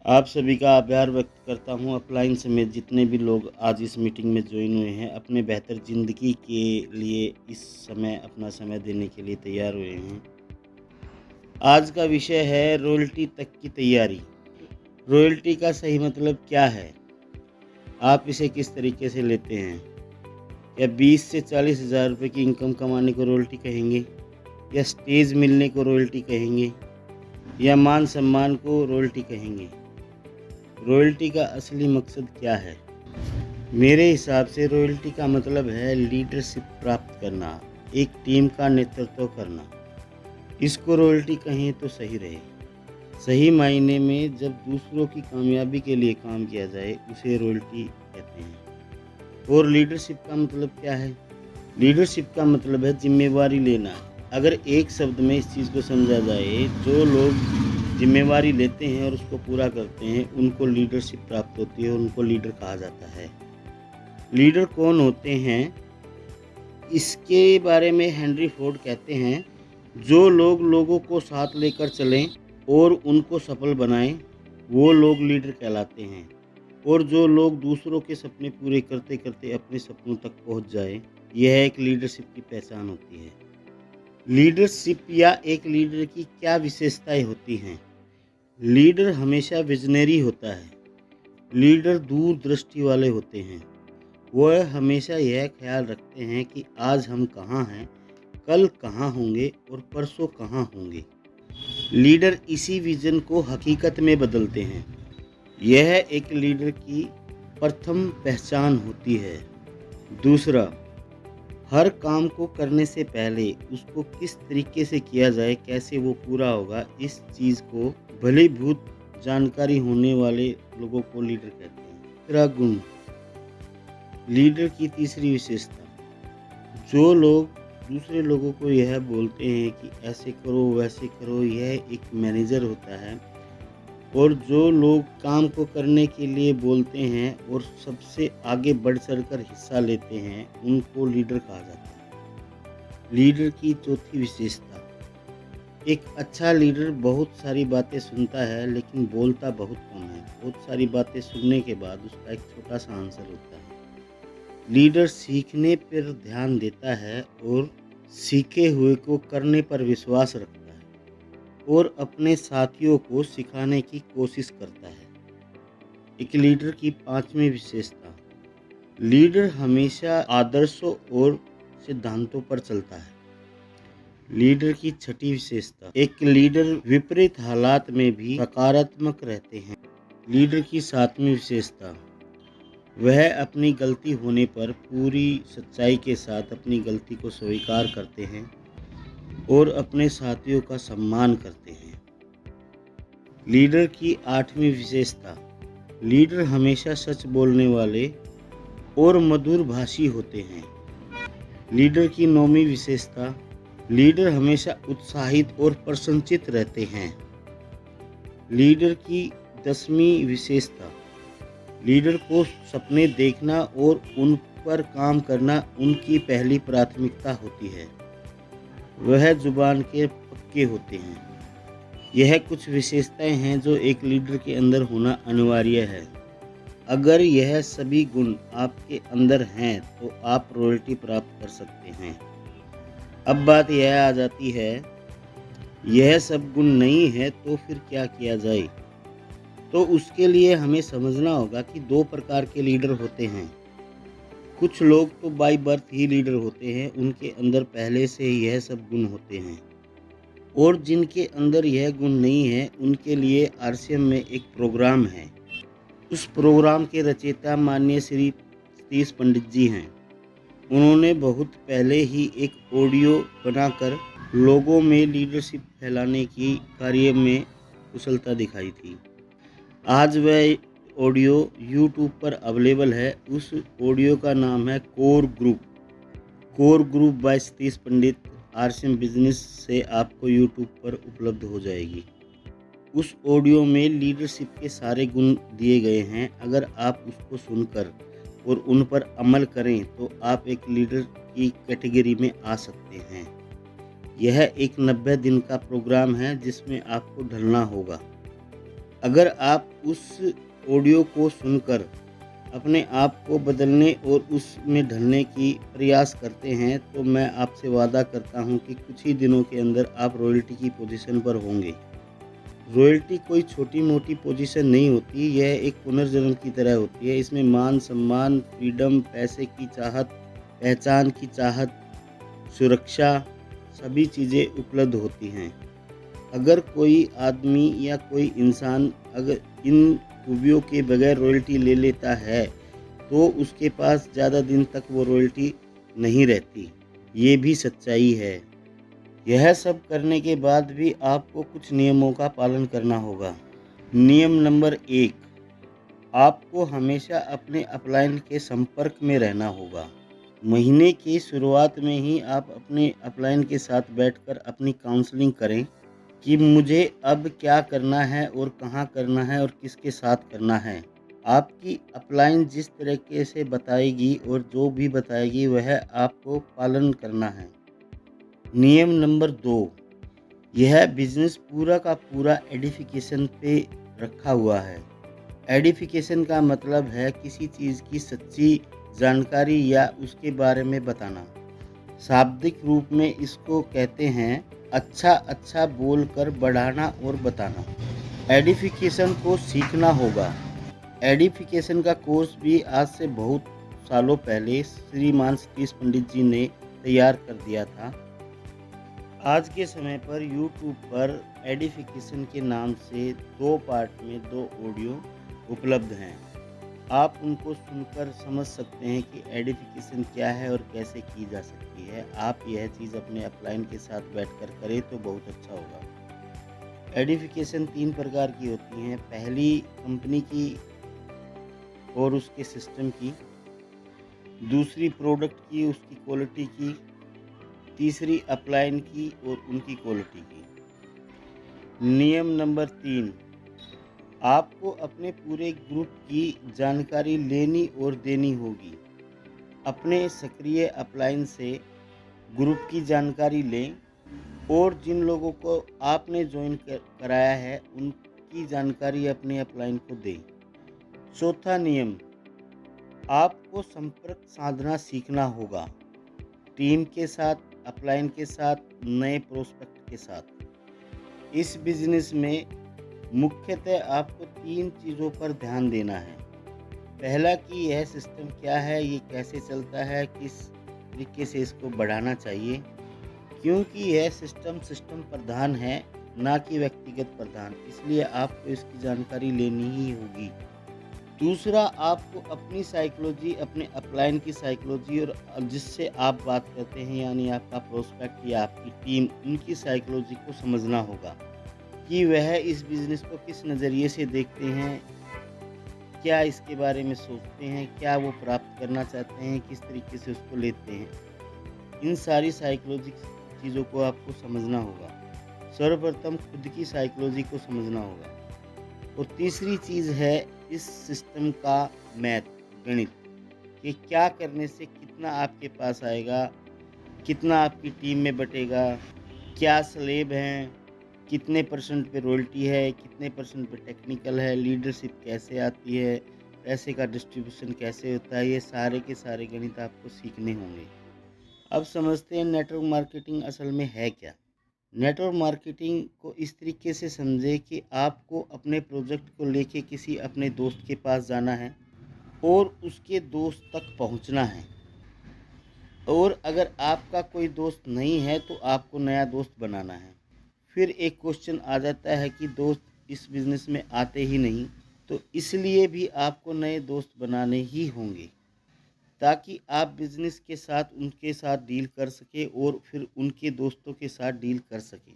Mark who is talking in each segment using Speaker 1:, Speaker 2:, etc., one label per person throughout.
Speaker 1: आप सभी का आभार व्यक्त करता हूँ। अपलाइन समेत जितने भी लोग आज इस मीटिंग में ज्वाइन हुए हैं, अपने बेहतर ज़िंदगी के लिए इस समय अपना समय देने के लिए तैयार हुए हैं। आज का विषय है रॉयल्टी तक की तैयारी। रॉयल्टी का सही मतलब क्या है? आप इसे किस तरीके से लेते हैं? क्या 20 से 40 हज़ार रुपये की इनकम कमाने को रॉयल्टी कहेंगे, या स्टेज मिलने को रॉयल्टी कहेंगे, या मान सम्मान को रॉयल्टी कहेंगे? रॉयल्टी का असली मकसद क्या है? मेरे हिसाब से रॉयल्टी का मतलब है लीडरशिप प्राप्त करना, एक टीम का नेतृत्व करना। इसको रॉयल्टी कहें तो सही रहे। सही मायने में जब दूसरों की कामयाबी के लिए काम किया जाए उसे रॉयल्टी कहते हैं। और लीडरशिप का मतलब क्या है? लीडरशिप का मतलब है जिम्मेवारी लेना। अगर एक शब्द में इस चीज़ को समझा जाए, जो लोग जिम्मेवारी लेते हैं और उसको पूरा करते हैं, उनको लीडरशिप प्राप्त होती है और उनको लीडर कहा जाता है। लीडर कौन होते हैं? इसके बारे में हेनरी फोर्ड कहते हैं, जो लोग लोगों को साथ लेकर चलें और उनको सफल बनाएं, वो लोग लीडर कहलाते हैं। और जो लोग दूसरों के सपने पूरे करते करते अपने सपनों तक पहुंच जाए, यह एक लीडरशिप की पहचान होती है। लीडरशिप या एक लीडर की क्या विशेषताएं होती हैं? लीडर हमेशा विजनरी होता है। लीडर दूरदृष्टि वाले होते हैं। वह हमेशा यह ख्याल रखते हैं कि आज हम कहाँ हैं, कल कहाँ होंगे और परसों कहाँ होंगे। लीडर इसी विजन को हकीकत में बदलते हैं। यह एक लीडर की प्रथम पहचान होती है। दूसरा, हर काम को करने से पहले उसको किस तरीके से किया जाए, कैसे वो पूरा होगा, इस चीज़ को भलीभूत जानकारी होने वाले लोगों को लीडर कहते हैं। तीसरा गुण, लीडर की तीसरी विशेषता, जो लोग दूसरे लोगों को यह बोलते हैं कि ऐसे करो वैसे करो, यह एक मैनेजर होता है। और जो लोग काम को करने के लिए बोलते हैं और सबसे आगे बढ़ चढ़कर हिस्सा लेते हैं, उनको लीडर कहा जाता है। लीडर की चौथी विशेषता, एक अच्छा लीडर बहुत सारी बातें सुनता है लेकिन बोलता बहुत कम है। बहुत सारी बातें सुनने के बाद उसका एक छोटा सा आंसर होता है। लीडर सीखने पर ध्यान देता है और सीखे हुए को करने पर विश्वास रखता है और अपने साथियों को सिखाने की कोशिश करता है। एक लीडर की पांचवी विशेषता, लीडर हमेशा आदर्शों और सिद्धांतों पर चलता है। लीडर की छठी विशेषता, एक लीडर विपरीत हालात में भी सकारात्मक रहते हैं। लीडर की सातवीं विशेषता, वह अपनी गलती होने पर पूरी सच्चाई के साथ अपनी गलती को स्वीकार करते हैं और अपने साथियों का सम्मान करते हैं। लीडर की आठवीं विशेषता, लीडर हमेशा सच बोलने वाले और मधुर भाषी होते हैं। लीडर की नौवीं विशेषता, लीडर हमेशा उत्साहित और प्रसन्नचित्त रहते हैं। लीडर की 10वीं विशेषता, लीडर को सपने देखना और उन पर काम करना उनकी पहली प्राथमिकता होती है। वह जुबान के पक्के होते हैं। यह कुछ विशेषताएं हैं जो एक लीडर के अंदर होना अनिवार्य है। अगर यह सभी गुण आपके अंदर हैं तो आप रॉयल्टी प्राप्त कर सकते हैं। अब बात यह आ जाती है, यह सब गुण नहीं है तो फिर क्या किया जाए? तो उसके लिए हमें समझना होगा कि दो प्रकार के लीडर होते हैं। कुछ लोग तो बाय बर्थ ही लीडर होते हैं, उनके अंदर पहले से ही यह सब गुण होते हैं। और जिनके अंदर यह गुण नहीं है, उनके लिए आरसीएम में एक प्रोग्राम है। उस प्रोग्राम के रचयिता माननीय श्री सतीश पंडित जी हैं। उन्होंने बहुत पहले ही एक ऑडियो बनाकर लोगों में लीडरशिप फैलाने की कार्य में कुशलता दिखाई थी। आज वह ऑडियो यूट्यूब पर अवेलेबल है। उस ऑडियो का नाम है core group. Core group by Satish Pandit RCM business से आपको यूट्यूब पर उपलब्ध हो जाएगी। उस ऑडियो में लीडरशिप के सारे गुण दिए गए हैं। अगर आप उसको सुनकर और उन पर अमल करें तो आप एक लीडर की कैटेगरी में आ सकते हैं। यह एक 90 दिन का प्रोग्राम है जिसमें आपको ढलना होगा। अगर आप उस ऑडियो को सुनकर अपने आप को बदलने और उसमें ढलने की प्रयास करते हैं तो मैं आपसे वादा करता हूं कि कुछ ही दिनों के अंदर आप रॉयल्टी की पोजीशन पर होंगे। रॉयल्टी कोई छोटी-मोटी पोजीशन नहीं होती, यह एक पुनर्जन्म की तरह होती है। इसमें मान, सम्मान, फ्रीडम, पैसे की चाहत, पहचान की चाहत, सुरक्षा, सभी चीज़ें उपलब्ध होती हैं। अगर कोई आदमी या कोई इंसान अगर इन खूबियों के बगैर रॉयल्टी ले लेता है, तो उसके पास ज़्यादा दिन तक वो रॉयल्टी नहीं रहती। ये भी सच्चाई है। यह सब करने के बाद भी आपको कुछ नियमों का पालन करना होगा। नियम नंबर 1, आपको हमेशा अपने अपलाइन के संपर्क में रहना होगा। महीने की शुरुआत में ही आप अपने अपलाइन के साथ बैठकर अपनी काउंसलिंग करें कि मुझे अब क्या करना है और कहाँ करना है और किसके साथ करना है। आपकी अपलाइन जिस तरीके से बताएगी और जो भी बताएगी वह आपको पालन करना है। नियम नंबर 2, यह बिजनेस पूरा का पूरा एडिफिकेशन पे रखा हुआ है। एडिफिकेशन का मतलब है किसी चीज़ की सच्ची जानकारी या उसके बारे में बताना। शाब्दिक रूप में इसको कहते हैं अच्छा अच्छा बोलकर बढ़ाना और बताना। एडिफिकेशन को सीखना होगा। एडिफिकेशन का कोर्स भी आज से बहुत सालों पहले श्रीमान सतीश पंडित जी ने तैयार कर दिया था। आज के समय पर YouTube पर एडिफिकेशन के नाम से 2 पार्ट में 2 ऑडियो उपलब्ध हैं। आप उनको सुनकर समझ सकते हैं कि एडिफिकेशन क्या है और कैसे की जा सकती है। आप यह चीज़ अपने अपलाइन के साथ बैठकर करें तो बहुत अच्छा होगा। एडिफिकेशन 3 प्रकार की होती हैं। पहली कंपनी की और उसके सिस्टम की, दूसरी प्रोडक्ट की उसकी क्वालिटी की, तीसरी अपलाइन की और उनकी क्वालिटी की। नियम नंबर 3, आपको अपने पूरे ग्रुप की जानकारी लेनी और देनी होगी। अपने सक्रिय अपलाइन से ग्रुप की जानकारी लें और जिन लोगों को आपने ज्वाइन कराया है उनकी जानकारी अपने अपलाइन को दें। चौथा नियम, आपको संपर्क साधना सीखना होगा। टीम के साथ, अपलाइन के साथ, नए प्रोस्पेक्ट के साथ। इस बिजनेस में मुख्यतः आपको 3 चीज़ों पर ध्यान देना है। पहला कि यह सिस्टम क्या है, ये कैसे चलता है, किस तरीके से इसको बढ़ाना चाहिए, क्योंकि यह सिस्टम प्रधान है ना कि व्यक्तिगत प्रधान, इसलिए आपको इसकी जानकारी लेनी ही होगी। दूसरा, आपको अपनी साइकोलॉजी, अपने अपलाइन की साइकोलॉजी और जिससे आप बात करते हैं यानी आपका प्रोस्पेक्ट या आपकी टीम, उनकी साइकोलॉजी को समझना होगा कि वह इस बिज़नेस को किस नज़रिए से देखते हैं, क्या इसके बारे में सोचते हैं, क्या वो प्राप्त करना चाहते हैं, किस तरीके से उसको लेते हैं। इन सारी साइकोलॉजिक चीज़ों को आपको समझना होगा। सर्वप्रथम खुद की साइकोलॉजी को समझना होगा। और तीसरी चीज़ है इस सिस्टम का मैथ, गणित, कि क्या करने से कितना आपके पास आएगा, कितना आपकी टीम में बटेगा, क्या स्लेब हैं, कितने % पे रॉयल्टी है, कितने % पे टेक्निकल है, लीडरशिप कैसे आती है, पैसे का डिस्ट्रीब्यूशन कैसे होता है, ये सारे के सारे गणित आपको सीखने होंगे। अब समझते हैं नेटवर्क मार्केटिंग असल में है क्या। नेटवर्क मार्केटिंग को इस तरीके से समझे कि आपको अपने प्रोजेक्ट को लेके किसी अपने दोस्त के पास जाना है और उसके दोस्त तक पहुंचना है। और अगर आपका कोई दोस्त नहीं है तो आपको नया दोस्त बनाना है। फिर एक क्वेश्चन आ जाता है कि दोस्त इस बिज़नेस में आते ही नहीं, तो इसलिए भी आपको नए दोस्त बनाने ही होंगे ताकि आप बिज़नेस के साथ उनके साथ डील कर सकें और फिर उनके दोस्तों के साथ डील कर सकें।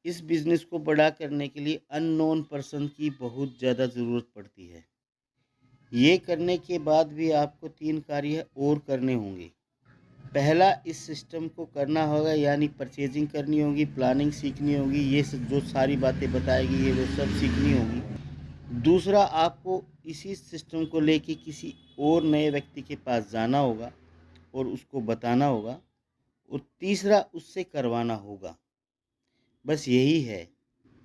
Speaker 1: इस बिज़नेस को बड़ा करने के लिए अननोन पर्सन की बहुत ज़्यादा ज़रूरत पड़ती है। ये करने के बाद भी आपको 3 कार्य और करने होंगे। पहला, इस सिस्टम को करना होगा यानी परचेजिंग करनी होगी, प्लानिंग सीखनी होगी, ये जो सारी बातें बताएगी ये वो सब सीखनी होगी। दूसरा, आपको इसी सिस्टम को लेके किसी और नए व्यक्ति के पास जाना होगा और उसको बताना होगा। और तीसरा, उससे करवाना होगा। बस यही है।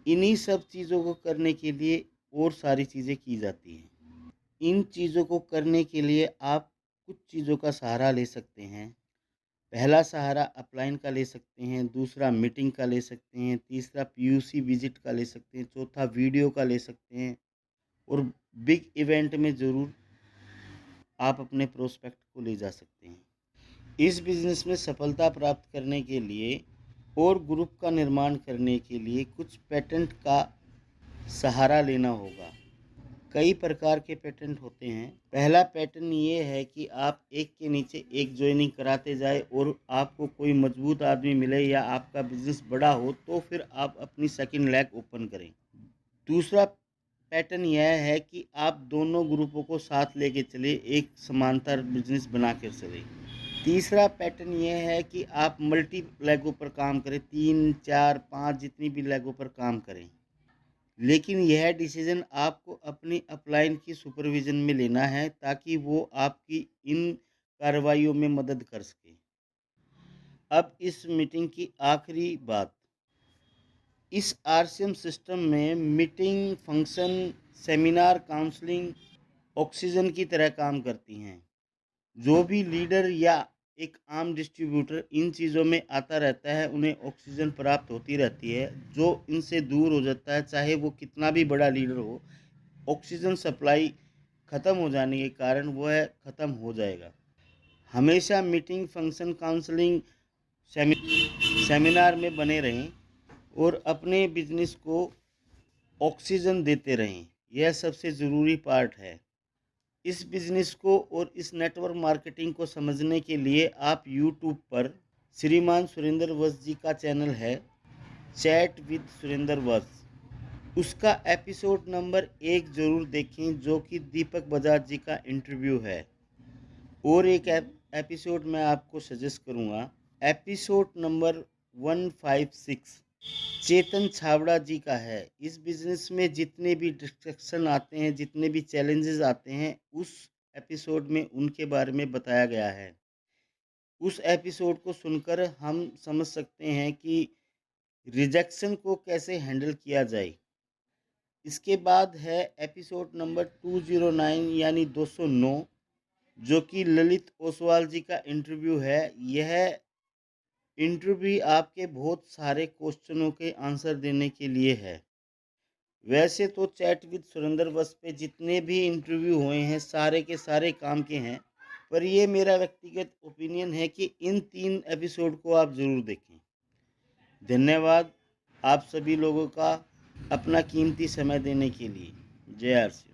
Speaker 1: इन्हीं सब चीज़ों को करने के लिए और सारी चीज़ें की जाती हैं। इन चीज़ों को करने के लिए आप कुछ चीज़ों का सहारा ले सकते हैं। पहला सहारा अपलाइन का ले सकते हैं, दूसरा मीटिंग का ले सकते हैं, तीसरा पीयूसी विजिट का ले सकते हैं, चौथा वीडियो का ले सकते हैं और बिग इवेंट में ज़रूर आप अपने प्रोस्पेक्ट को ले जा सकते हैं। इस बिज़नेस में सफलता प्राप्त करने के लिए और ग्रुप का निर्माण करने के लिए कुछ पेटेंट का सहारा लेना होगा। कई प्रकार के पेटेंट होते हैं। पहला पैटर्न ये है कि आप एक के नीचे एक ज्वाइनिंग कराते जाए और आपको कोई मजबूत आदमी मिले या आपका बिजनेस बड़ा हो तो फिर आप अपनी सेकंड लैग ओपन करें। दूसरा पैटर्न यह है कि आप दोनों ग्रुपों को साथ लेके चले, एक समांतर बिजनेस बना कर चले। तीसरा पैटर्न यह है कि आप मल्टी लैगों पर काम करें, 3, 4, 5 जितनी भी लैगों पर काम करें, लेकिन यह डिसीजन आपको अपनी अपलाइन की सुपरविज़न में लेना है ताकि वो आपकी इन कार्रवाइयों में मदद कर सके। अब इस मीटिंग की आखिरी बात, इस आरसीएम सिस्टम में meeting, function, seminar, counselling oxygen की तरह काम करती हैं। जो भी लीडर या एक आम डिस्ट्रीब्यूटर इन चीज़ों में आता रहता है, उन्हें ऑक्सीजन प्राप्त होती रहती है। जो इनसे दूर हो जाता है, चाहे वो कितना भी बड़ा लीडर हो, ऑक्सीजन सप्लाई ख़त्म हो जाने के कारण वह ख़त्म हो जाएगा। हमेशा मीटिंग, फंक्शन, काउंसलिंग, सेमिनार में बने रहें और अपने बिजनेस को ऑक्सीजन देते रहें। यह सबसे ज़रूरी पार्ट है। इस बिज़नेस को और इस नेटवर्क मार्केटिंग को समझने के लिए आप यूट्यूब पर श्रीमान सुरेंद्र वत्स जी का चैनल है, चैट विद सुरेंद्र वत्स, उसका एपिसोड नंबर 1 ज़रूर देखें जो कि दीपक बजाज जी का इंटरव्यू है। और एक एपिसोड मैं आपको सजेस्ट करूँगा, एपिसोड नंबर 156 चेतन छाबड़ा जी का है। इस बिज़नेस में जितने भी डिस्ट्रक्शन आते हैं, जितने भी चैलेंजेस आते हैं, उस एपिसोड में उनके बारे में बताया गया है। उस एपिसोड को सुनकर हम समझ सकते हैं कि रिजेक्शन को कैसे हैंडल किया जाए। इसके बाद है एपिसोड नंबर 209 यानी 209, जो कि ललित ओसवाल जी का इंटरव्यू है। यह इंटरव्यू आपके बहुत सारे क्वेश्चनों के आंसर देने के लिए है। वैसे तो चैट विद सुरेंद्र वत्स पे जितने भी इंटरव्यू हुए हैं सारे के सारे काम के हैं, पर ये मेरा व्यक्तिगत ओपिनियन है कि इन 3 एपिसोड को आप ज़रूर देखें। धन्यवाद आप सभी लोगों का अपना कीमती समय देने के लिए। जय आर सी।